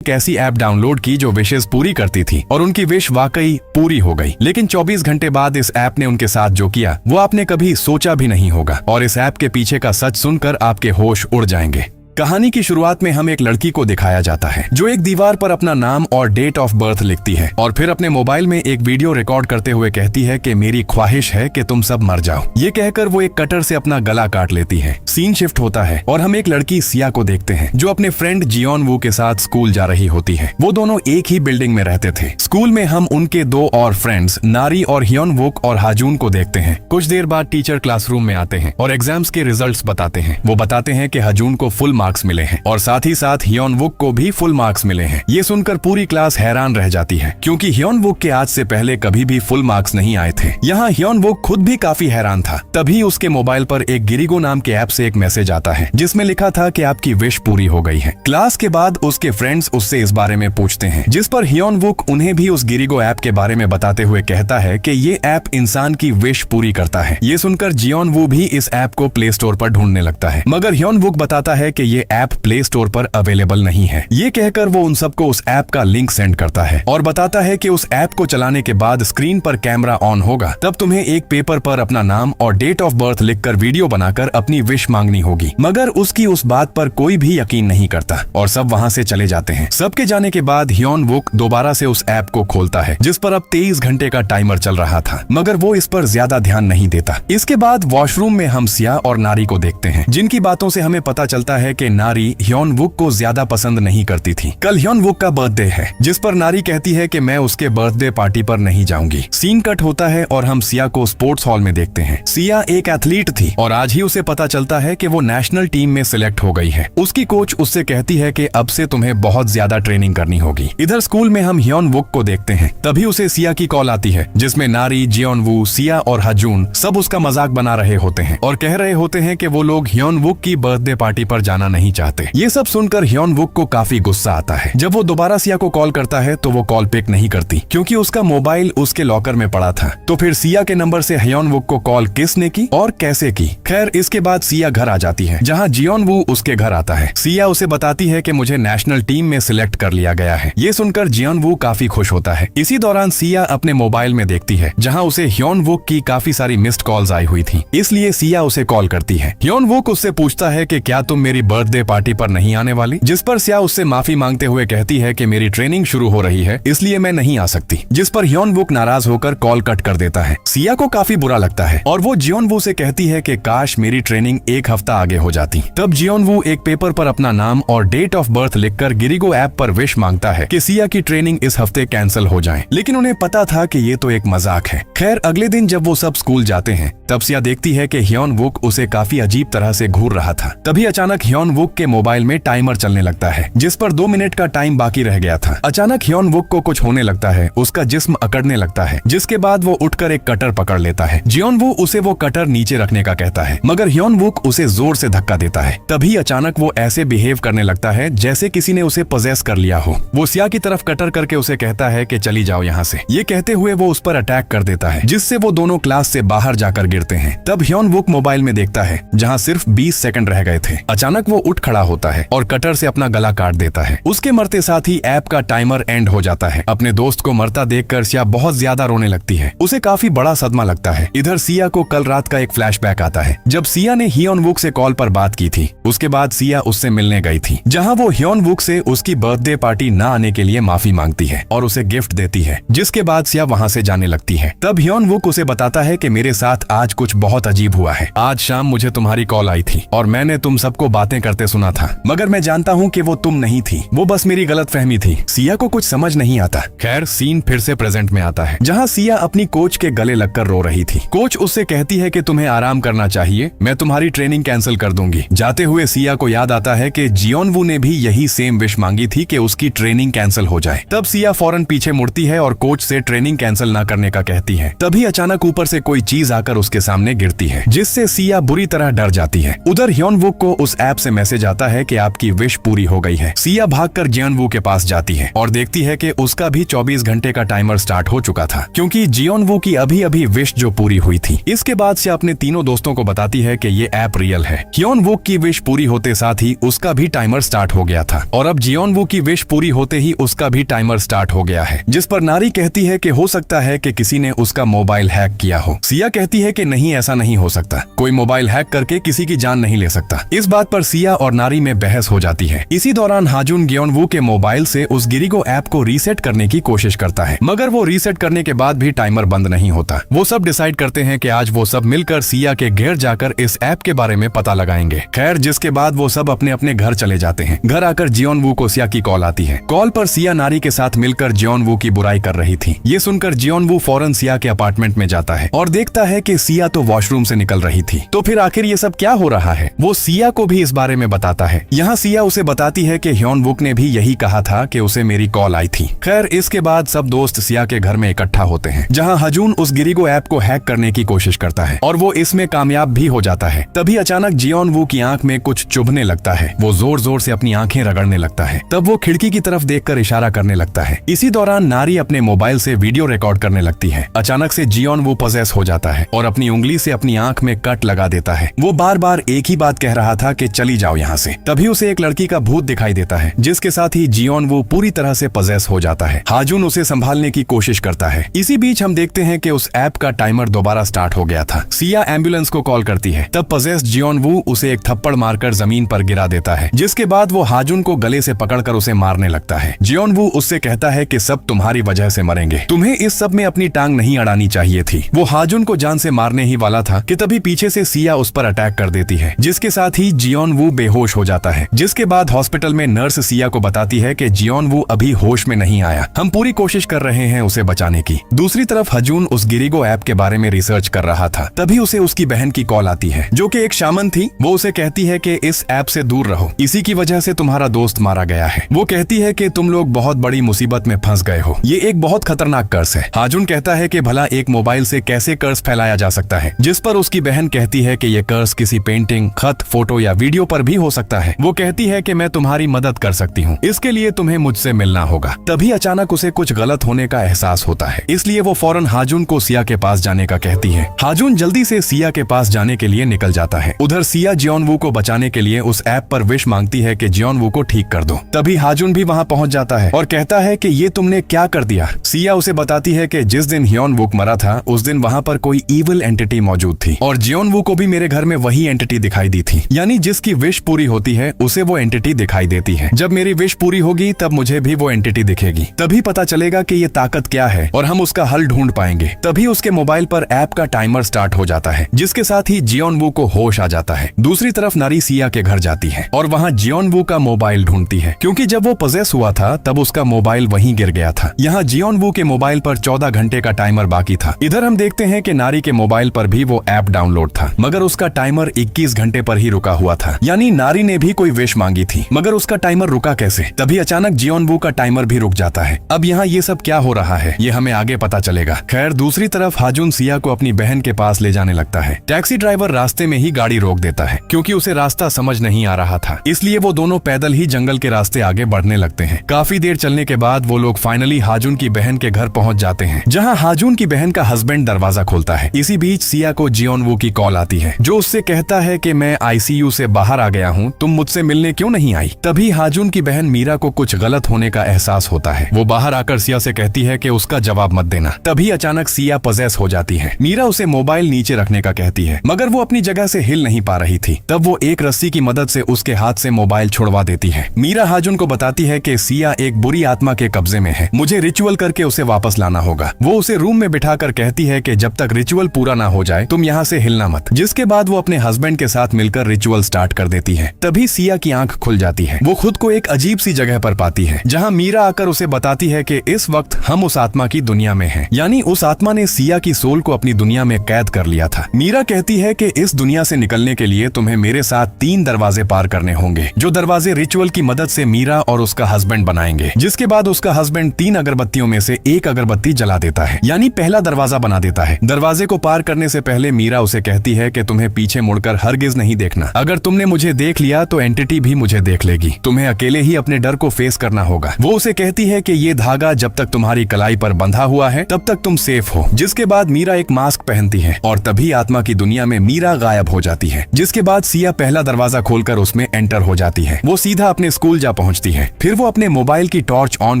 ऐसी app download की जो विशेष पूरी करती थी और उनकी विश वाकई पूरी हो गई। लेकिन 24 घंटे बाद इस ऐप ने उनके साथ जो किया वो आपने कभी सोचा भी नहीं होगा और इस ऐप के पीछे का सच सुनकर आपके होश उड़ जाएंगे। कहानी की शुरुआत में हमें एक लड़की को दिखाया जाता है जो एक दीवार पर अपना नाम और डेट ऑफ बर्थ लिखती है और फिर अपने मोबाइल में एक वीडियो रिकॉर्ड करते हुए कहती है कि मेरी ख्वाहिश है कि तुम सब मर जाओ। ये कहकर वो एक कटर से अपना गला काट लेती है। सीन शिफ्ट होता है और हम एक लड़की सिया को देखते हैं जो अपने फ्रेंड जियोन वू के साथ स्कूल जा रही होती है। वो दोनों एक ही बिल्डिंग में रहते थे। स्कूल में हम उनके दो और फ्रेंड्स नारी और ह्योन वुक और हाजून को देखते हैं। कुछ देर बाद टीचर क्लासरूम में आते हैं और एग्जाम्स के रिजल्ट्स बताते हैं। वो बताते हैं कि हाजून को फुल मार्क्स मिले हैं और साथ ही साथ ह्योन वुक को भी फुल मार्क्स मिले हैं। ये सुनकर पूरी क्लास हैरान रह जाती है क्योंकि ह्योन वुक के आज से पहले कभी भी फुल मार्क्स नहीं आए थे। यहाँ ह्योन वुक खुद भी काफी हैरान था। तभी उसके मोबाइल पर एक गिरिगो नाम के ऐप से एक मैसेज आता है जिसमें लिखा था कि आपकी विश पूरी हो गई है। क्लास के बाद उसके फ्रेंड्स उससे इस बारे में पूछते हैं जिस पर ह्योन वुक उन्हें भी उस गिरिगो ऐप के बारे में बताते हुए कहता है कि ये ऐप इंसान की विश पूरी करता है। ये सुनकर जियोन वू भी इस ऐप को प्ले स्टोर पर ढूंढने लगता है मगर ह्योन वुक बताता है कि ये ऐप प्ले स्टोर पर अवेलेबल नहीं है। ये कहकर वो उन सबको उस ऐप का लिंक सेंड करता है और बताता है कि उस ऐप को चलाने के बाद स्क्रीन पर कैमरा ऑन होगा, तब तुम्हें एक पेपर पर अपना नाम और डेट ऑफ बर्थ लिखकर वीडियो बनाकर अपनी विश मांगनी होगी। मगर उसकी उस बात पर कोई भी यकीन नहीं करता और सब वहाँ से चले जाते हैं। सबके जाने के बाद ह्योन वुक दोबारा से उस ऐप को खोलता है जिस पर अब 23 घंटे का टाइमर चल रहा था मगर वो इस पर ज्यादा ध्यान नहीं देता। इसके बाद वॉशरूम में हम सिया और नारी को देखते हैं जिनकी बातों से हमें पता चलता है कि नारी ह्योन वुक को ज्यादा पसंद नहीं करती थी। कल ह्योन वुक का बर्थडे है जिस पर नारी कहती है कि मैं उसके बर्थडे पार्टी पर नहीं जाऊंगी। सीन कट होता है और हम सिया को स्पोर्ट्स हॉल में देखते हैं। सिया एक एथलीट थी और आज ही उसे पता चलता है कि वो नेशनल टीम में सिलेक्ट हो गई है। उसकी कोच उससे कहती है कि अब से तुम्हें बहुत ज्यादा ट्रेनिंग करनी होगी। इधर स्कूल में हम ह्योन वुक को देखते हैं। तभी उसे सिया की कॉल आती है जिसमें नारी, जियोन वू, सिया और हाजून सब उसका मजाक बना रहे होते हैं और कह रहे होते हैं कि वो लोग ह्योन वुक की बर्थडे पार्टी पर जाना नहीं चाहते। ये सब सुनकर ह्योन वुक को काफी गुस्सा आता है। जब वो दोबारा सिया को कॉल करता है तो वो कॉल पिक नहीं करती क्योंकि उसका मोबाइल उसके लॉकर में पड़ा था। तो फिर सिया के नंबर से ह्योन वुक को कॉल किसने की और कैसे की? खैर इसके बाद सिया घर आ जाती है जहाँ जियोन वू उसके घर आता है। सिया उसे बताती है कि मुझे नेशनल टीम में सिलेक्ट कर लिया गया है। ये सुनकर जियोन वू काफी खुश होता है। इसी दौरान सिया अपने मोबाइल में देखती है जहाँ उसे ह्योन वुक की काफी सारी मिस्ड कॉल्स आई हुई थी, इसलिए सिया उसे कॉल करती है। ह्योन वुक उससे पूछता है कि क्या तुम मेरी बर्थडे पार्टी पर नहीं आने वाली, जिस पर सिया उससे माफी मांगते हुए कहती है कि मेरी ट्रेनिंग शुरू हो रही है इसलिए मैं नहीं आ सकती, जिस पर ह्योन वुक नाराज होकर कॉल कट कर देता है। सिया को काफी बुरा लगता है और वो जियोन वू से कहती है कि काश मेरी ट्रेनिंग एक हफ्ता आगे हो जाती। तब जियोन वू एक पेपर पर अपना नाम और डेट ऑफ बर्थ लिखकर गिरिगो ऐप पर विश मांगता है कि सिया की ट्रेनिंग इस हफ्ते कैंसिल हो जाए, लेकिन उन्हें पता था कि ये तो एक मजाक है। खैर अगले दिन जब वो सब स्कूल जाते हैं तब सिया देखती है कि ह्योन वुक उसे काफी अजीब तरह से घूर रहा था। तभी अचानक ह्योन वुक के मोबाइल में टाइमर चलने लगता है जिस पर 2 मिनट का टाइम बाकी रह गया था। अचानक ह्योन वुक को कुछ होने लगता है, उसका जिस्म अकड़ने लगता है जिसके बाद वो उठकर एक कटर पकड़ लेता है। जियोन वू उसे वो कटर नीचे रखने का कहता है मगर ह्योन वुक उसे जोर से धक्का देता है। तभी अचानक वो ऐसे बिहेव करने लगता है जैसे किसी ने उसे पोजेस कर लिया हो। वो सिया की तरफ कटर करके उसे कहता है कि चली जाओ यहाँ से। ये कहते हुए वो उस पर अटैक कर देता है जिससे वो दोनों क्लास से बाहर जाकर गिरते हैं। तब ह्योन वुक मोबाइल में देखता है जहाँ सिर्फ 20 सेकंड रह गए थे। अचानक वो उठ खड़ा होता है और कटर से अपना गला काट देता है। उसके मरते साथ ही ऐप का टाइमर एंड हो जाता है। अपने दोस्त को मरता देखकर सिया बहुत ज्यादा रोने लगती है। उसे काफी बड़ा सदमा लगता है। इधर सिया को कल रात का एक फ्लैशबैक आता है जब सिया ने ह्योन वुक से कॉल पर बात की थी। उसके बाद सिया उससे मिलने गई थी जहां वो ह्योन वुक से उसकी बर्थडे पार्टी न आने के लिए माफी मांगती है और उसे गिफ्ट देती है, जिसके बाद सिया वहां से जाने लगती है। तब ह्योन वुक उसे बताता है कि मेरे साथ आज कुछ बहुत अजीब हुआ है। आज शाम मुझे तुम्हारी कॉल आई थी और मैंने तुम सबको बातें करते सुना था मगर मैं जानता हूँ कि वो तुम नहीं थी, वो बस मेरी गलतफहमी थी। सिया को कुछ समझ नहीं आता। खैर सीन फिर से प्रेजेंट में आता है जहाँ सिया अपनी कोच के गले लगकर रो रही थी। कोच उससे कहती है कि तुम्हें आराम करना चाहिए, मैं तुम्हारी ट्रेनिंग कैंसिल कर दूंगी। जाते हुए सिया को याद आता है कि जियोन वू ने भी यही सेम विश मांगी थी कि उसकी ट्रेनिंग कैंसिल हो जाए। तब सिया फौरन पीछे मुड़ती है और कोच से ट्रेनिंग कैंसिल ना करने का कहती है। तभी अचानक ऊपर से कोई चीज आकर उसके के सामने गिरती है, जिससे सिया बुरी तरह डर जाती है। उधर ह्योनवुक को उस ऐप से मैसेज आता है कि आपकी विश पूरी हो गई है। सिया भागकर जियोनवू के पास जाती है और देखती है कि उसका भी 24 घंटे का टाइमर स्टार्ट हो चुका था, क्योंकि जियोनवू की अभी अभी विश जो पूरी हुई थी। इसके बाद से अपने तीनों दोस्तों को बताती है कि ये ऐप रियल है। ह्योनवुक की विश पूरी होते साथ ही उसका भी टाइमर स्टार्ट हो गया था और अब जियोनवू की विश पूरी होते ही उसका भी टाइमर स्टार्ट हो गया है, जिस पर नारी कहती है कि हो सकता है कि किसी ने उसका मोबाइल हैक किया हो। सिया कहती है कि नहीं, ऐसा नहीं हो सकता, कोई मोबाइल हैक करके किसी की जान नहीं ले सकता। इस बात पर सिया और नारी में बहस हो जाती है। इसी दौरान हाजुन ग्योनवू के मोबाइल से उस गिरिगो ऐप को रीसेट करने की कोशिश करता है, मगर वो रीसेट करने के बाद भी टाइमर बंद नहीं होता। वो सब डिसाइड करते हैं कि आज वो सब मिलकर सिया के घर जाकर इस ऐप के बारे में पता लगाएंगे। खैर, जिसके बाद वो सब अपने अपने घर चले जाते हैं। घर आकर जियोनवू को सिया की कॉल आती है। कॉल पर सिया नारी के साथ मिलकर जियोनवू की बुराई कर रही थी। ये सुनकर जियोनवू फौरन सिया के अपार्टमेंट में जाता है और देखता है कि सिया तो वॉशरूम से निकल रही थी। तो फिर आखिर ये सब क्या हो रहा है, वो सिया को भी इस बारे में बताता है। यहाँ सिया उसे बताती है कि ह्योनवुक ने भी यही कहा था कि उसे मेरी कॉल आई थी। खैर, इसके बाद सब दोस्त सिया के घर में इकट्ठा होते हैं, जहाँ हाजुन उस गिरिगो ऐप को हैक करने की कोशिश करता है और वो इसमें कामयाब भी हो जाता है। तभी अचानक जियोनवू की आंख में कुछ चुभने लगता है। वो जोर जोर से अपनी आंखें रगड़ने लगता है। तब वो खिड़की की तरफ देखकर इशारा करने लगता है। इसी दौरान नारी अपने मोबाइल से वीडियो रिकॉर्ड करने लगती है। अचानक से जियोनवू पजेस हो जाता है और अपनी उंगली से अपनी आंख में कट लगा देता है। वो बार बार एक ही बात कह रहा था कि चली जाओ यहाँ से। तभी उसे एक लड़की का भूत दिखाई देता है, जिसके साथ ही जियोनवू पूरी तरह से पजेस हो जाता है। हाजुन उसे संभालने की कोशिश करता है। इसी बीच हम देखते हैं कि उस ऐप का टाइमर दोबारा स्टार्ट हो गया था। सिया एम्बुलेंस को कॉल करती है। तब पजेस जियोनवू उसे एक थप्पड़ मारकर जमीन पर गिरा देता है, जिसके बाद वो हाजुन को गले से पकड़कर उसे मारने लगता है। जियोनवू उससे कहता है कि सब तुम्हारी वजह से मरेंगे, तुम्हें इस सब में अपनी टांग नहीं अड़ानी चाहिए थी। वो हाजुन को जान से मारने ही वाला था कि तभी पीछे से सिया उस पर अटैक कर देती है, जिसके साथ ही जियोनवू बेहोश हो जाता है। जिसके बाद हॉस्पिटल में नर्स सिया को बताती है कि जियोनवू अभी होश में नहीं आया, हम पूरी कोशिश कर रहे हैं उसे बचाने की। दूसरी तरफ हाजुन उस गिरिगो ऐप के बारे में रिसर्च कर रहा था। तभी उसे उसकी बहन की कॉल आती है, जो कि एक शामन थी। वो उसे कहती है कि इस ऐप से दूर रहो, इसी की वजह से तुम्हारा दोस्त मारा गया है। वो कहती है कि तुम लोग बहुत बड़ी मुसीबत में फंस गए हो, ये एक बहुत खतरनाक कर्स है। हाजुन कहता है कि भला एक मोबाइल से कैसे कर्स फैलाया जा सकता है, जिस पर उसकी बहन कहती है कि ये कर्स किसी पेंटिंग, खत, फोटो या वीडियो पर भी हो सकता है। वो कहती है कि मैं तुम्हारी मदद कर सकती हूँ, इसके लिए तुम्हें मुझसे मिलना होगा। तभी अचानक उसे कुछ गलत होने का एहसास होता है, इसलिए वो फौरन हाजुन को सिया के पास जाने का कहती है। हाजुन जल्दी से सिया के पास जाने के लिए निकल जाता है। उधर सिया जियोनवू को बचाने के लिए उस ऐप पर विश मांगती है कि जियोनवू को ठीक कर दो। तभी हाजुन भी वहाँ पहुँच जाता है और कहता है कि ये तुमने क्या कर दिया। सिया उसे बताती है कि जिस दिन ह्योनवुक मरा था उस दिन वहाँ पर कोई इविल एंटिटी मौजूद थी और जियोनवू को भी मेरे घर में वही एंटिटी दिखाई दी थी, यानी जिसकी विश पूरी होती है उसे वो एंटिटी दिखाई देती है। जब मेरी विश पूरी होगी तब मुझे भी वो एंटिटी दिखेगी, तभी पता चलेगा कि ये ताकत क्या है और हम उसका हल ढूंढ पाएंगे। तभी उसके मोबाइल पर ऐप का टाइमर स्टार्ट हो जाता है, जिसके साथ ही जियोनवू को होश आ जाता है। दूसरी तरफ नारी सिया के घर जाती है और वहाँ जियोनवू का मोबाइल ढूंढती है, क्योंकि जब वो पजेस हुआ था तब उसका मोबाइल वहीं गिर गया था। यहाँ जियोनवू के मोबाइल पर 14 घंटे का टाइमर बाकी था। इधर हम देखते हैं कि नारी के मोबाइल पर भी वो ऐप डाउनलोड था, मगर उसका टाइमर 21 घंटे पर ही रुका हुआ था, यानी नारी ने भी कोई विश मांगी थी, मगर उसका टाइमर रुका कैसे। तभी अचानक जियोनवू का टाइमर भी रुक जाता है। अब यहाँ ये सब क्या हो रहा है ये हमें आगे पता चलेगा। खैर, दूसरी तरफ हाजुन सिया को अपनी बहन के पास ले जाने लगता है। टैक्सी ड्राइवर रास्ते में ही गाड़ी रोक देता है, क्योंकि उसे रास्ता समझ नहीं आ रहा था, इसलिए वो दोनों पैदल ही जंगल के रास्ते आगे बढ़ने लगते हैं। काफी देर चलने के बाद वो लोग फाइनली हाजुन की बहन के घर पहुंच जाते हैं, जहां हाजुन की बहन का हस्बैंड दरवाजा खोलता है। इसी बीच सिया को जियोनवू की कॉल आती है, जो उससे कहता है कि मैं आईसीयू से बाहर आ गया हूँ, तुम मुझसे मिलने क्यों नहीं आई। तभी हाजुन की बहन मीरा को कुछ गलत होने का एहसास होता है। वो बाहर आकर सिया से कहती है कि उसका जवाब मत देना। तभी अचानक सिया पजेस हो जाती है। मीरा उसे मोबाइल नीचे रखने का कहती है, मगर वो अपनी जगह से हिल नहीं पा रही थी। तब वो एक रस्सी की मदद से उसके हाथ से मोबाइल छुड़वा देती है। मीरा हाजुन को बताती है कि सिया एक बुरी आत्मा के कब्जे में है, मुझे रिचुअल करके उसे वापस लाना होगा। वो उसे रूम में बिठाकर कहती है कि जब तक रिचुअल पूरा ना हो जाए तुम यहाँ से हिलना मत। जिसके बाद वो अपने हस्बैंड के साथ मिलकर रिचुअल स्टार्ट कर देती है। तभी सिया की आंख खुल जाती है। वो खुद को एक अजीब सी जगह पर पाती है, जहाँ मीरा आकर उसे बताती है कि इस वक्त हम उस आत्मा की दुनिया में हैं, यानी उस आत्मा ने सिया की सोल को अपनी दुनिया में कैद कर लिया था। मीरा कहती है कि इस दुनिया से निकलने के लिए तुम्हें मेरे साथ 3 दरवाजे पार करने होंगे, जो दरवाजे रिचुअल की मदद से मीरा और उसका हस्बैंड बनाएंगे। जिसके बाद उसका हस्बैंड 3 अगरबत्तियों में से एक अगरबत्ती जला देता है, यानी पहला दरवाजा बना देता है। दरवाजे को पार पार करने से पहले मीरा उसे कहती है कि तुम्हें पीछे मुड़कर हरगिज नहीं देखना। अगर तुमने मुझे देख लिया तो एंटिटी भी मुझे देख लेगी। तुम्हें अकेले ही अपने डर को फेस करना होगा। वो उसे कहती है कि ये धागा जब तक तुम्हारी कलाई पर बंधा हुआ है तब तक तुम सेफ हो। जिसके बाद मीरा एक मास्क पहनती है और तभी आत्मा की दुनिया में मीरा गायब हो जाती है। जिसके बाद सिया पहला दरवाजा खोलकर उसमें एंटर हो जाती है। वो सीधा अपने स्कूल जा पहुंचती है। फिर वो अपने मोबाइल की टॉर्च ऑन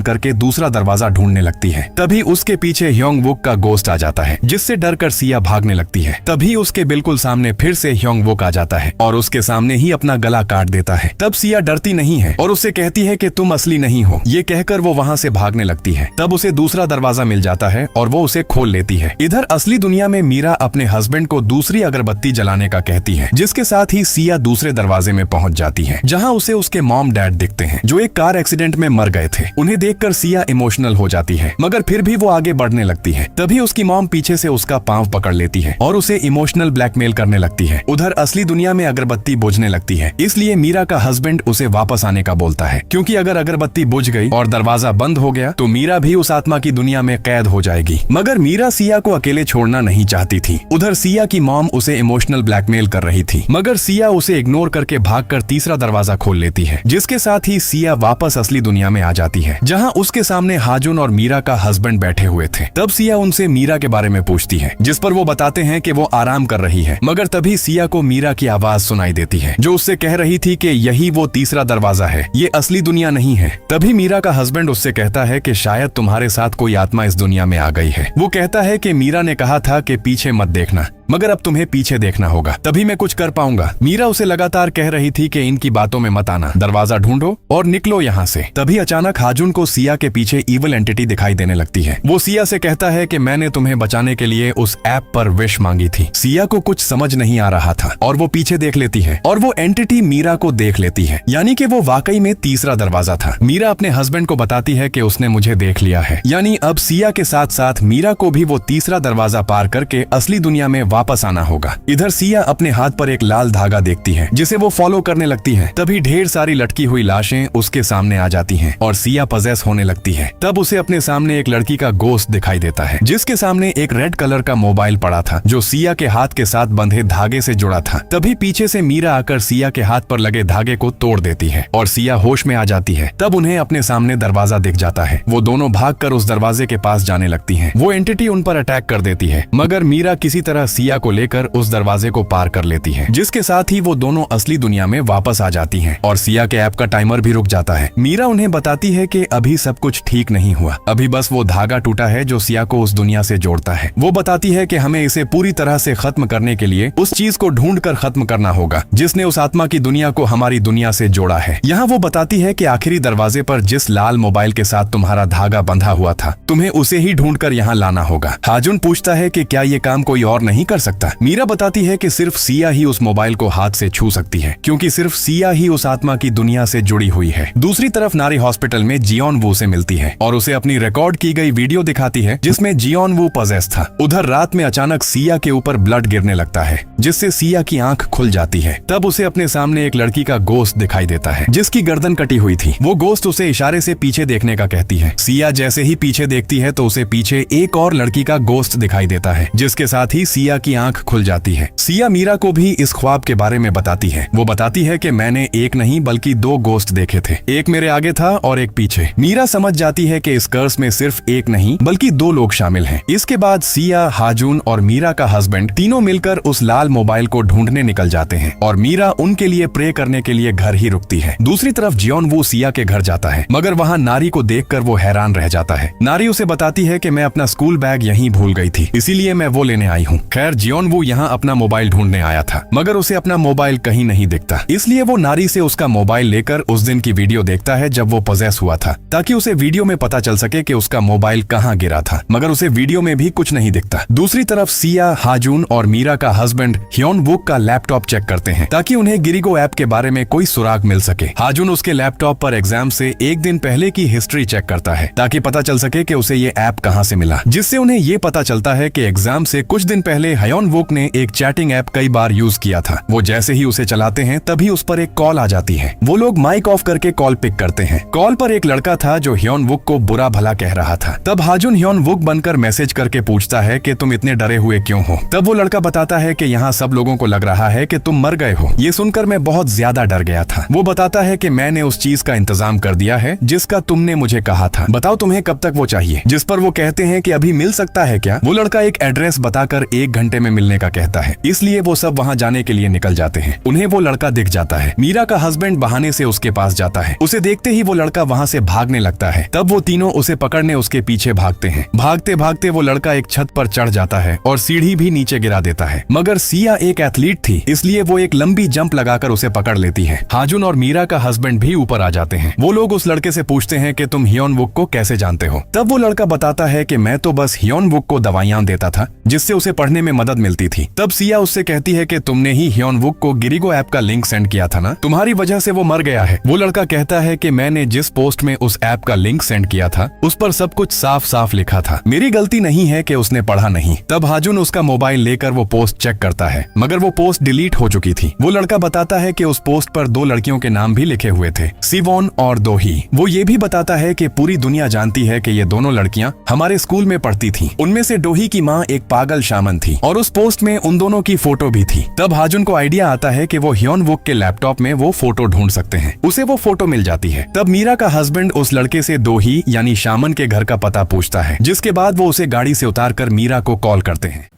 करके दूसरा दरवाजा ढूंढने लगती है। तभी उसके पीछे ह्योंग वुक का गोस्ट आ जाता है, जिससे डरकर सिया भागने लगती है। तभी उसके बिल्कुल सामने फिर से ह्योंग वुक आ जाता है और उसके सामने ही अपना गला काट देता है। तब सिया डरती नहीं है और उससे कहती है कि तुम असली नहीं हो। ये कहकर वो वहाँ से भागने लगती है। तब उसे दूसरा दरवाजा मिल जाता है और वो उसे खोल लेती है। इधर असली दुनिया में मीरा अपने हस्बैंड को दूसरी अगरबत्ती जलाने का कहती है, जिसके साथ ही सिया दूसरे दरवाजे में पहुंच जाती है, जहां उसे उसके मॉम डैड दिखते हैं जो एक कार एक्सीडेंट में मर गए थे। उन्हें देखकर सिया इमोशनल हो जाती है, मगर फिर भी वो आगे बढ़ने लगती है। तभी उसकी मॉम पीछे से उसका पांव पकड़ लेती है और उसे इमोशनल ब्लैकमेल करने लगती है। उधर असली दुनिया में अगरबत्ती बुझने लगती है, इसलिए मीरा का हस्बैंड उसे वापस आने का बोलता है, क्योंकि अगर अगरबत्ती बुझ गई और दरवाजा बंद हो गया तो मीरा भी उस आत्मा की दुनिया में कैद हो जाएगी। मगर मीरा सिया को अकेले छोड़ना नहीं चाहती थी। उधर सिया की मॉम उसे इमोशनल ब्लैकमेल कर रही थी, मगर सिया उसे इग्नोर करके भागकर तीसरा दरवाजा खोल लेती है, जिसके साथ ही सिया वापस असली दुनिया में आ जाती है, जहां उसके सामने हाजुन और मीरा का हस्बैंड बैठे हुए थे। तब सिया उनसे मीरा के बारे में पूछती है, जिस पर वो बताते हैं कि वो आराम कर रही है। मगर तभी सिया को मीरा की आवाज सुनाई देती है, जो उससे कह रही थी कि यही वो तीसरा दरवाजा है, ये असली दुनिया नहीं है। तभी मीरा का हस्बैंड उससे कहता है कि शायद तुम्हारे साथ कोई आत्मा इस दुनिया में आ गई है। वो कहता है कि मीरा ने कहा था कि पीछे मत देखना, मगर अब तुम्हें पीछे देखना होगा, तभी मैं कुछ कर पाऊंगा। मीरा उसे लगातार कह रही थी कि इनकी बातों में मत आना, दरवाजा ढूंढो और निकलो यहाँ से। तभी अचानक हाजुन को सिया के पीछे इविल एंटिटी दिखाई देने लगती है। वो सिया से कहता है कि मैंने तुम्हें बचाने के लिए उस ऐप पर विश मांगी थी। सिया को कुछ समझ नहीं आ रहा था और वो पीछे देख लेती है और वो एंटिटी मीरा को देख लेती है, यानी कि वो वाकई में तीसरा दरवाजा था। मीरा अपने हस्बैंड को बताती है कि उसने मुझे देख लिया है, यानी अब सिया के साथ साथ मीरा को भी वो तीसरा दरवाजा पार करके असली दुनिया में वापस आना होगा। इधर सिया अपने हाथ पर एक लाल धागा देखती है, जिसे वो फॉलो करने लगती है। तभी ढेर सारी लटकी हुई लाशें उसके सामने आ जाती हैं और सिया पजेस होने लगती है। तब उसे अपने सामने एक लड़की का गोश्त दिखाई देता है, जिसके सामने एक रेड कलर का मोबाइल पड़ा था, जो सिया के हाथ के साथ बंधे धागे से जुड़ा था। तभी पीछे से मीरा आकर सिया के हाथ पर लगे धागे को तोड़ देती है और सिया होश में आ जाती है। तब उन्हें अपने सामने दरवाजा दिख जाता है। वो दोनों भागकर उस दरवाजे के पास जाने लगती हैं। वो एंटिटी उन पर अटैक कर देती है, मगर मीरा किसी तरह सिया को लेकर उस दरवाजे को पार कर लेती है, जिसके साथ ही वो दोनों असली दुनिया में वापस आ जाती हैं और सिया के ऐप का टाइमर भी रुक जाता है। मीरा उन्हें बताती है कि अभी सब कुछ ठीक नहीं हुआ, अभी बस वो धागा टूटा है जो सिया को उस दुनिया से जोड़ता है। वो बताती है कि हमें इसे पूरी तरह से खत्म करने के लिए उस चीज को ढूंढकर खत्म करना होगा जिसने उस आत्मा की दुनिया को हमारी दुनिया से जोड़ा है। यहाँ वो बताती है कि आखिरी दरवाजे पर जिस लाल मोबाइल के साथ तुम्हारा धागा बंधा हुआ था, तुम्हें उसे ही ढूंढकर यहाँ लाना होगा। हाजुन पूछता है कि क्या ये काम कोई और नहीं कर सकता। मीरा बताती है कि सिर्फ सिया ही उस मोबाइल को हाथ से छू सकती है, क्योंकि सिर्फ सिया ही उस आत्मा की दुनिया से जुड़ी हुई है। दूसरी तरफ नारी हॉस्पिटल में जियोन वू से मिलती है और उसे अपनी रिकॉर्ड की गई वीडियो दिखाती है, जिसमें जियोन वू पजेस था। उधर रात में अचानक सिया के ऊपर ब्लड गिरने लगता है, जिससे सिया की आंख खुल जाती है। तब उसे अपने सामने एक लड़की का गोश्त दिखाई देता है, जिसकी गर्दन कटी हुई थी। वो गोश्त उसे इशारे से पीछे देखने का कहती है। सिया जैसे ही पीछे देखती है तो उसे पीछे एक और लड़की का गोश्त दिखाई देता है, जिसके साथ ही सिया की आंख खुल जाती है। सिया मीरा को भी इस ख्वाब के बारे में बताती है। वो बताती है कि मैंने एक नहीं बल्कि दो गोश्त देखे थे, एक मेरे आगे था और एक पीछे। मीरा समझ जाती है कि इस कर्स में सिर्फ एक नहीं बल्कि दो लोग शामिल हैं। इसके बाद सिया, हाजुन और मीरा का हस्बैंड तीनों मिलकर उस लाल मोबाइल को ढूंढने निकल जाते हैं और मीरा उनके लिए प्रे करने के लिए घर ही रुकती है। दूसरी तरफ जियोन वू सिया के घर जाता है, मगर वहाँ नारी को देखकर वो हैरान रह जाता है। नारी उसे बताती है कि मैं अपना स्कूल बैग यहीं भूल गई थी, इसीलिए मैं वो लेने आई हूँ। खैर जियोन वू यहाँ अपना मोबाइल ढूंढने आया था, मगर उसे अपना मोबाइल कहीं नहीं दिखता, इसलिए वो नारी से उसका मोबाइल लेकर उस दिन की वीडियो देखता है जब वो पजेस हुआ था, ताकि उसे वीडियो में पता चल सके कि उसका मोबाइल कहाँ गिरा था, मगर उसे वीडियो में भी कुछ नहीं दिखता। दूसरी तरफ सिया, हाजुन और मीरा का हस्बैंड ह्योन वुक का लैपटॉप चेक करते हैं, ताकि उन्हें गिरिगो ऐप के बारे में कोई सुराग मिल सके। हाजुन उसके लैपटॉप पर एग्जाम से एक दिन पहले की हिस्ट्री चेक करता है, ताकि पता चल सके कि उसे ये ऐप कहाँ से मिला, जिससे उन्हें ये पता चलता है कि एग्जाम से कुछ दिन पहले हयोन वुक ने एक चैटिंग ऐप कई बार यूज किया था। वो जैसे ही उसे चलाते हैं तभी उस पर एक कॉल आ जाती है। वो लोग माइक ऑफ करके कॉल पिक करते हैं। कॉल पर एक लड़का था जो हयोन वुक को बुरा भला कह रहा था। तब हाजुन हयोन वुक बनकर मैसेज करके पूछता है कि तुम इतने डरे हुए क्यों हो। तब वो लड़का बताता है कि यहाँ सब लोगों को लग रहा है कि तुम मर गए हो। ये सुनकर मैं बहुत ज्यादा डर गया था। वो बताता है कि मैंने उस चीज का इंतजाम कर दिया है जिसका तुमने मुझे कहा था। बताओ तुम्हें कब तक वो चाहिए। जिस पर वो कहते हैं कि अभी मिल सकता है क्या। वो लड़का एक एड्रेस बताकर 1 घंटे में मिलने का कहता है। इसलिए वो सब वहाँ जाने के लिए निकल जाते हैं। उन्हें वो लड़का दिख जाता है। मीरा का हस्बैंड बहाने से उसके पास जाता है। उसे देखते ही वो लड़का वहाँ से भागने लगता है। तब वो तीनों उसे पकड़ने उसके पीछे भागते हैं। भागते भागते वो लड़का एक छत पर चढ़ जाता है और सीढ़ी भी नीचे गिरा देता है। मगर सिया एक एथलीट थी, इसलिए वो एक लंबी जंप लगाकर उसे पकड़ लेती है। हाजुन और मीरा का हस्बैंड भी ऊपर आ जाते हैं। वो लोग उस लड़के से पूछते हैं कि तुम हयोन वुक को कैसे जानते हो। तब वो लड़का बताता है कि मैं तो बस हयोन वुक को दवाइयां देता था जिससे उसे पढ़ने में मदद मिलती थी। तब सिया उससे कहती है कि तुमने ही हयोन वुक को गिरिगो ऐप का लिंक सेंड किया था ना, तुम्हारी वजह से वो मर गया है। वो लड़का कहता है कि मैंने जिस पोस्ट में उस ऐप का लिंक सेंड किया था उस पर सब कुछ साफ साफ लिखा था। मेरी गलती नहीं है कि उसने पढ़ा नहीं। तब हाजुन उसका मोबाइल लेकर वो पोस्ट चेक करता है मगर वो पोस्ट डिलीट हो चुकी थी। वो लड़का बताता है कि उस पोस्ट पर 2 लड़कियों के नाम भी लिखे हुए थे, सिवोन और दोही। वो ये भी बताता है कि पूरी दुनिया जानती है कि ये दोनों लड़कियां हमारे स्कूल में पढ़ती थी। उनमें से दोही की माँ एक पागल शामन थी और उस पोस्ट में उन दोनों की फोटो भी थी। तब हाजुन को आइडिया आता है कि वो हयोन वुक के लैपटॉप में वो फोटो ढूंढ सकते हैं। उसे वो फोटो मिल जाती है। तब मीरा का हस्बैंड उस लड़के से दोही यानी शामन के घर का पता पूछता है, जिसके बाद वो उसे गाड़ी से उतारकर मीरा को कॉल करते हैं।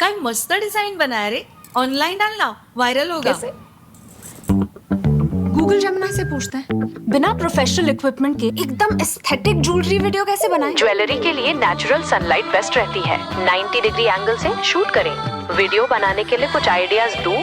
काय मस्त डिजाइन बनाया रे, ऑनलाइन डालना, वायरल होगा। कैसे? गूगल जेमिनी से पूछते हैं। बिना प्रोफेशनल इक्विपमेंट के एकदम एस्थेटिक ज्वेलरी वीडियो कैसे बनाएं? ज्वेलरी के लिए नेचुरल सनलाइट बेस्ट रहती है। 90 डिग्री एंगल से शूट करें। वीडियो बनाने के लिए कुछ आइडियाज दूं?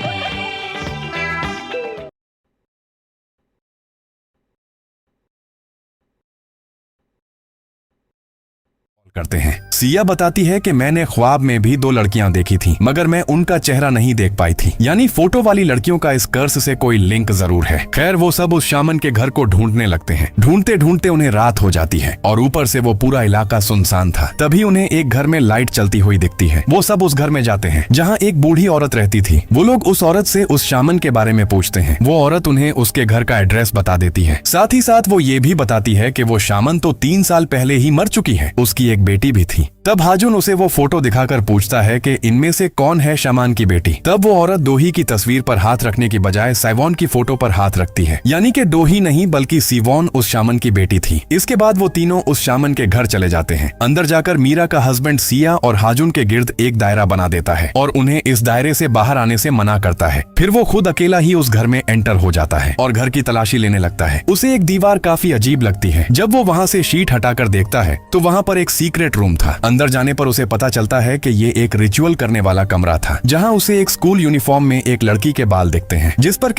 करते हैं। सिया बताती है कि मैंने ख्वाब में भी 2 लड़कियां देखी थी मगर मैं उनका चेहरा नहीं देख पाई थी। यानी फोटो वाली लड़कियों का इस कर्स से कोई लिंक जरूर है। खैर वो सब उस शामन के घर को ढूंढने लगते हैं। ढूंढते ढूंढते उन्हें रात हो जाती है और ऊपर से वो पूरा इलाका सुनसान था। तभी उन्हें एक घर में लाइट चलती हुई दिखती है। वो सब उस घर में जाते हैं जहाँ एक बूढ़ी औरत रहती थी। वो लोग उस औरत से उस शामन के बारे में पूछते हैं। वो औरत उन्हें उसके घर का एड्रेस बता देती है। साथ ही साथ वो ये भी बताती है कि वो शामन तो 3 साल पहले ही मर चुकी है। उसकी एक बेटी भी थी। तब हाजुन उसे वो फोटो दिखाकर पूछता है कि इनमें से कौन है शामान की बेटी। तब वो औरत दोही की तस्वीर पर हाथ रखने की बजाय साइवॉन की फोटो पर हाथ रखती है। यानी कि दोही नहीं बल्कि सिवोन उस शामन की बेटी थी। इसके बाद वो तीनों उस शामन के घर चले जाते हैं। अंदर जाकर मीरा का हस्बैंड सिया और हाजुन के गिर्द एक दायरा बना देता है और उन्हें इस दायरे से बाहर आने से मना करता है। फिर वो खुद अकेला ही उस घर में एंटर हो जाता है और घर की तलाशी लेने लगता है। उसे एक दीवार काफी अजीब लगती है। जब वो वहाँ से शीट हटाकर देखता है तो वहाँ पर एक सीक्रेट रूम था। अंदर जाने पर उसे पता चलता है कि ये एक रिचुअल करने वाला कमरा था जहां उसे एक स्कूल यूनिफॉर्म में एक लड़की के बाल दिखते हैं जिस पर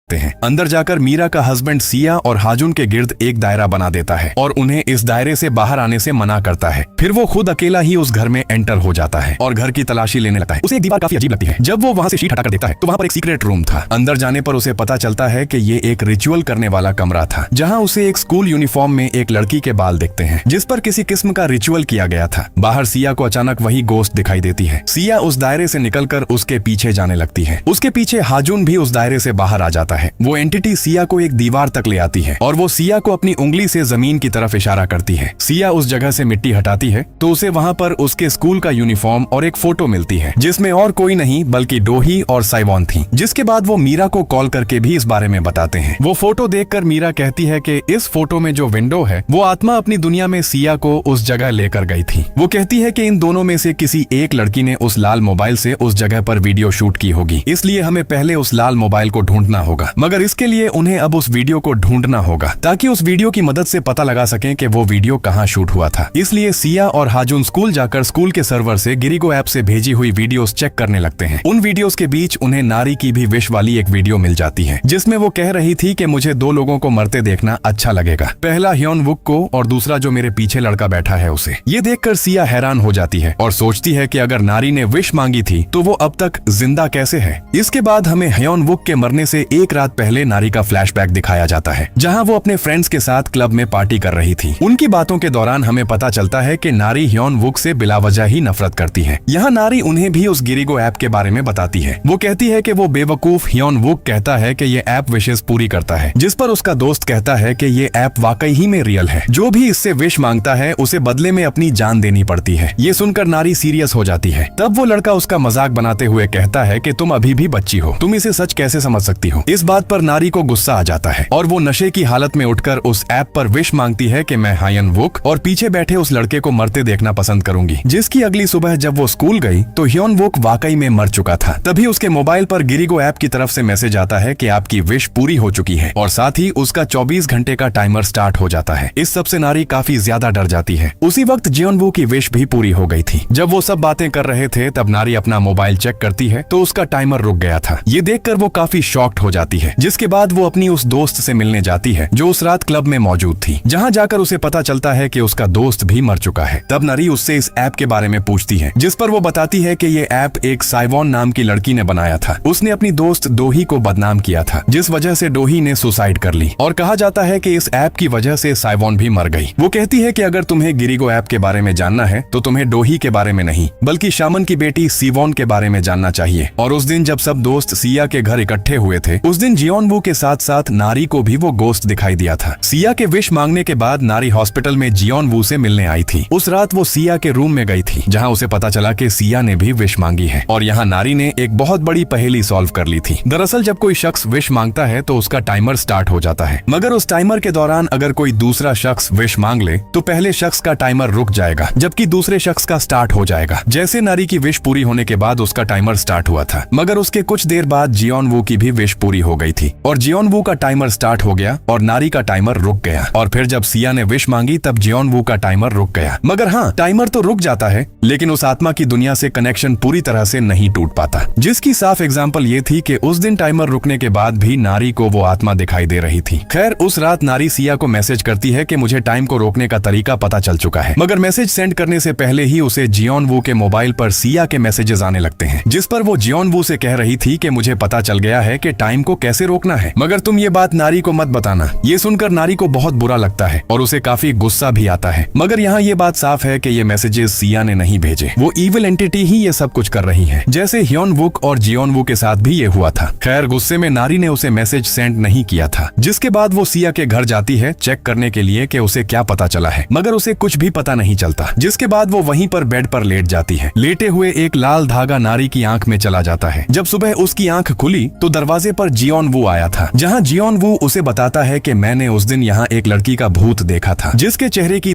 हैं। अंदर जाकर मीरा का हस्बैंड सिया और हाजुन के गिर्द एक दायरा बना देता है और उन्हें इस दायरे से बाहर आने से मना करता है। फिर वो खुद अकेला ही उस घर में एंटर हो जाता है और घर की तलाशी लेने लगता है। उसे एक दीवार काफी अजीब लगती है। जब वो वहाँ से शीट हटाकर देखता है तो वहाँ पर एक सीक्रेट रूम था। अंदर जाने पर उसे पता चलता है कि ये एक रिचुअल करने वाला कमरा था जहाँ उसे एक स्कूल यूनिफॉर्म में एक लड़की के बाल दिखते हैं जिस पर किसी किस्म का रिचुअल किया गया था। बाहर सिया को अचानक वही गोश्त दिखाई देती है। सिया उस दायरे से निकलकर उसके पीछे जाने लगती है। उसके पीछे हाजुन भी उस दायरे से बाहर आ जाता है। वो एंटिटी सिया को एक दीवार तक ले आती है और वो सिया को अपनी उंगली से जमीन की तरफ इशारा करती है। सिया उस जगह से मिट्टी हटाती है तो उसे वहाँ पर उसके स्कूल का यूनिफॉर्म और एक फोटो मिलती है जिसमें और कोई नहीं बल्कि दोही और साइवॉन थी। जिसके बाद वो मीरा को कॉल करके भी इस बारे में बताते हैं। वो फोटो देखकर मीरा कहती है कि इस फोटो में जो विंडो है वो आत्मा अपनी दुनिया में सिया को उस जगह लेकर गई थी। वो कहती है कि इन दोनों में से किसी एक लड़की ने उस लाल मोबाइल से उस जगह पर वीडियो शूट की होगी, इसलिए हमें पहले उस लाल मोबाइल को ढूंढना होगा। मगर इसके लिए उन्हें अब उस वीडियो को ढूंढना होगा ताकि उस वीडियो की मदद से पता लगा सकें कि वो वीडियो कहाँ शूट हुआ था। इसलिए सिया और हाजुन स्कूल जाकर स्कूल के सर्वर से गिरिगो ऐप से भेजी हुई वीडियोस चेक करने लगते हैं। उन वीडियोस के बीच उन्हें नारी की भी विश वाली एक वीडियो मिल जाती है जिसमें वो कह रही थी कि मुझे 2 लोगों को मरते देखना अच्छा लगेगा, पहला हयोन वुक को और दूसरा जो मेरे पीछे लड़का बैठा है उसे। ये देखकर सिया हैरान हो जाती है और सोचती है कि अगर नारी ने विश मांगी थी तो वो अब तक जिंदा कैसे है। इसके बाद हमें हयोन वुक के मरने से 1 एक रात पहले नारी का फ्लैशबैक दिखाया जाता है, जहां वो अपने फ्रेंड्स के साथ क्लब में पार्टी कर रही थी। उनकी बातों के दौरान हमें पता चलता है कि नारी ह्योन वुक से बिलावजह ही नफरत करती है। यहाँ नारी उन्हें भी उस गिरिगो ऐप के बारे में बताती है। वो कहती है कि वो बेवकूफ ह्योन वुक कहता है कि ये ऐप विशेष पूरी करता है, जिस पर उसका दोस्त कहता है कि ये ऐप वाकई ही में रियल है। जो भी इससे विश मांगता है उसे बदले में अपनी जान देनी पड़ती है। ये सुनकर नारी सीरियस हो जाती है। तब वो लड़का उसका मजाक बनाते हुए कहता है कि तुम अभी भी बच्ची हो, तुम इसे सच कैसे समझ सकती हो। इस बात पर नारी को गुस्सा आ जाता है और वो नशे की हालत में उठकर उस ऐप पर विश मांगती है कि मैं हायन वुक और पीछे बैठे उस लड़के को मरते देखना पसंद करूंगी। जिसकी अगली सुबह जब वो स्कूल गई तो ह्योन वुक वाकई में मर चुका था। तभी उसके मोबाइल पर गिरिगो ऐप की तरफ से मैसेज आता है कि आपकी विश पूरी हो चुकी है और साथ ही उसका 24 घंटे का टाइमर स्टार्ट हो जाता है। इस सब से नारी काफी ज्यादा डर जाती है। उसी वक्त जियोन वू की विश भी पूरी हो गई थी। जब वो सब बातें कर रहे थे तब नारी अपना मोबाइल चेक करती है तो उसका टाइमर रुक गया था। ये देखकर वो काफी शॉक्ड हो जाती है, जिसके बाद वो अपनी उस दोस्त से मिलने जाती है जो उस रात क्लब में मौजूद थी। जहाँ जाकर उसे पता चलता है कि उसका दोस्त भी मर चुका है। तब नारी उससे इस ऐप के बारे में पूछती है, जिस पर वो बताती है कि ये ऐप एक साइवॉन नाम की लड़की ने बनाया था। उसने अपनी दोस्त डोही को बदनाम किया था, जिस वजह से डोही ने सुसाइड कर ली और कहा जाता है कि इस ऐप की वजह से साइवॉन भी मर गई। वो कहती है कि अगर तुम्हें गिरिगो ऐप के बारे में जानना है तो तुम्हें डोही के बारे में नहीं बल्कि शामन की बेटी सीवॉन के बारे में जानना चाहिए। और उस दिन जब सब दोस्त सिया के घर इकट्ठे हुए थे, उस दिन जियोन वू के साथ साथ नारी को भी वो गोश्त दिखाई दिया था। सिया के विश मांगने के बाद नारी हॉस्पिटल में जियोन वू से मिलने आई थी। उस रात वो सिया के रूम में गई थी, जहाँ उसे पता चला कि सिया ने भी विश मांगी है और यहाँ नारी ने एक बहुत बड़ी पहेली सॉल्व कर ली थी। दरअसल जब कोई शख्स विश मांगता है तो उसका टाइमर स्टार्ट हो जाता है, मगर उस टाइमर के दौरान अगर कोई दूसरा शख्स विश मांग ले तो पहले शख्स का टाइमर रुक जाएगा जबकि दूसरे शख्स का स्टार्ट हो जाएगा। जैसे नारी की विश पूरी होने के बाद उसका टाइमर स्टार्ट हुआ था, मगर उसके कुछ देर बाद जियोन वू की भी विश पूरी हो गई थी और जियोन वू का टाइमर स्टार्ट हो गया और नारी का टाइमर रुक गया। और फिर जब सिया ने विश मांगी तब जियोन वू का टाइमर रुक गया। मगर हाँ, टाइमर तो रुक जाता है लेकिन उस आत्मा की दुनिया से कनेक्शन पूरी तरह से नहीं टूट पाता, जिसकी साफ एग्जाम्पल ये थी कि उस दिन टाइमर रुकने के बाद भी नारी को वो आत्मा दिखाई दे रही थी। खैर उस रात नारी सिया को मैसेज करती है कि मुझे टाइम को रोकने का तरीका पता चल चुका है, मगर मैसेज सेंड करने से पहले ही उसे जियोन वू के मोबाइल पर सिया के मैसेजेस आने लगते हैं, जिस पर वो जियोन वू से कह रही थी कि मुझे पता चल गया है कि टाइम को कैसे रोकना है, मगर तुम ये बात नारी को मत बताना। ये सुनकर नारी को बहुत बुरा लगता है और उसे काफी गुस्सा भी आता है, मगर यहाँ ये बात साफ है कि ये मैसेजेस सिया ने नहीं भेजे, वो इविल एंटिटी ही ये सब कुछ कर रही है, जैसे ह्योन वुक और जियोन वू के साथ भी ये हुआ था। खैर गुस्से में नारी ने उसे मैसेज सेंड नहीं किया था, जिसके बाद वो सिया के घर जाती है चेक करने के लिए कि उसे क्या पता चला है, मगर उसे कुछ भी पता नहीं चलता। जिसके बाद वो वहीं पर बेड पर लेट जाती है। लेटे हुए एक लाल धागा नारी की आंख में चला जाता है। जब सुबह उसकी आंख खुली तो दरवाजे पर जियोन वू आया था, जहाँ जियोन वू उसे बताता है कि मैंने उस दिन यहाँ एक लड़की का भूत देखा था, जिसके चेहरे की